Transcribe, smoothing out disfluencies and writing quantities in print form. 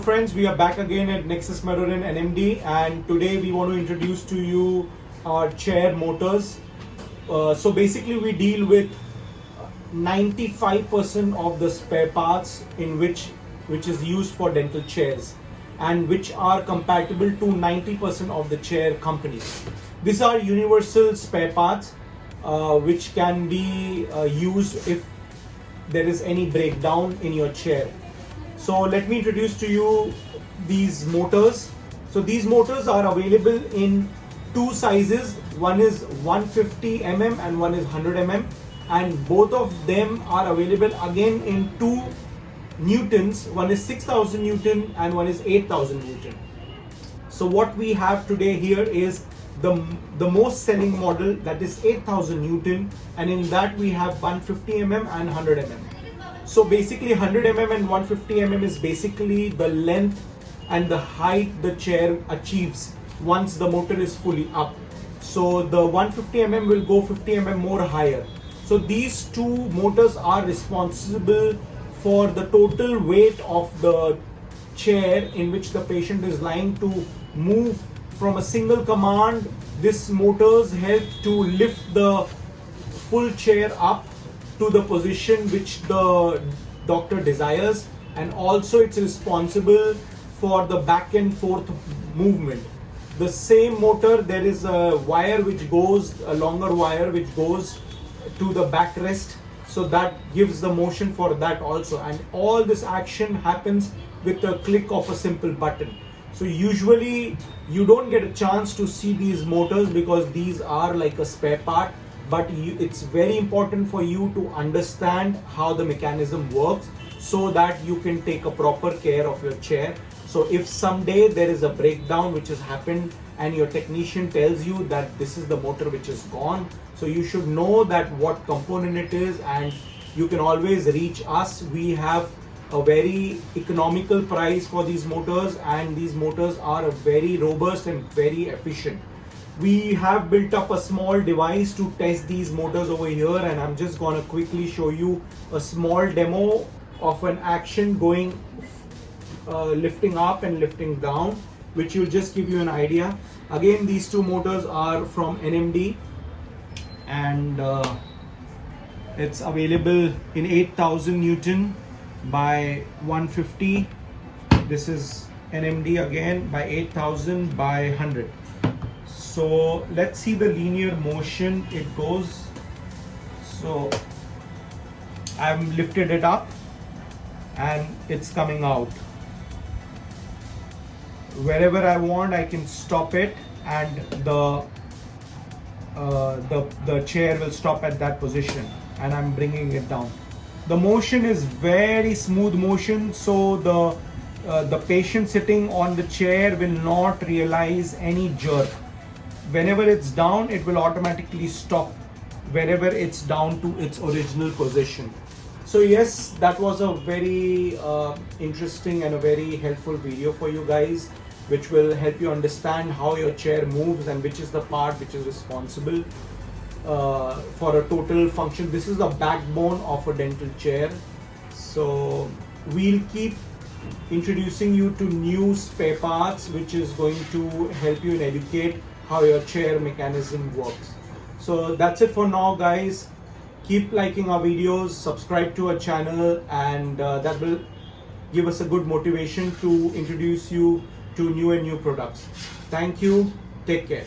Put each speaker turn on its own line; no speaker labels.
friends, we are back again at Nexus Maruran NMD, and today we want to introduce to you our chair motors. So basically we deal with 95% of the spare parts in which is used for dental chairs, and which are compatible to 90% of the chair companies. These are universal spare parts which can be used if there is any breakdown in your chair. So let me introduce to you these motors. So these motors are available in two sizes. One is 150 mm and one is 100 mm, and both of them are available again in 2 newtons. One is 6000 Newton and one is 8000 Newton. So what we have today here is the most selling model, that is 8000 Newton, and in that we have 150 mm and 100 mm. So basically 100 mm and 150 mm is basically the length and the height the chair achieves once the motor is fully up. So the 150 mm will go 50 mm more higher. So these two motors are responsible for the total weight of the chair in which the patient is lying to move from a single command. These motors help to lift the full chair up to the position which the doctor desires, and also it's responsible for the back and forth movement. The same motor, there is a wire which goes, a longer wire which goes to the backrest, so that gives the motion for that also, and all this action happens with a click of a simple button. So usually you don't get a chance to see these motors because these are like a spare part, but it's very important for you to understand how the mechanism works so that you can take a proper care of your chair. So if someday there is a breakdown which has happened and your technician tells you that this is the motor which is gone, so you should know that what component it is, and you can always reach us. We have a very economical price for these motors, and these motors are very robust and very efficient. We have built up a small device to test these motors over here, and I'm just gonna quickly show you a small demo of an action going lifting up and lifting down, which will just give you an idea. Again, these two motors are from NMD, and it's available in 8000 Newton by 150. This is NMD again by 8000 by 100. So let's see the linear motion it goes. So I've lifted it up and it's coming out. Wherever I want, I can stop it, and the chair will stop at that position, and I'm bringing it down. The motion is very smooth motion, so the patient sitting on the chair will not realize any jerk. Whenever it's down, it will automatically stop wherever it's down to its original position. So yes, that was a very interesting and a very helpful video for you guys, which will help you understand how your chair moves and which is the part which is responsible for a total function. This is the backbone of a dental chair. So we'll keep introducing you to new spare parts, which is going to help you and educate how your chair mechanism works. So that's it for now, guys. Keep liking our videos, subscribe to our channel, and that will give us a good motivation to introduce you to new products. Thank you. Take care.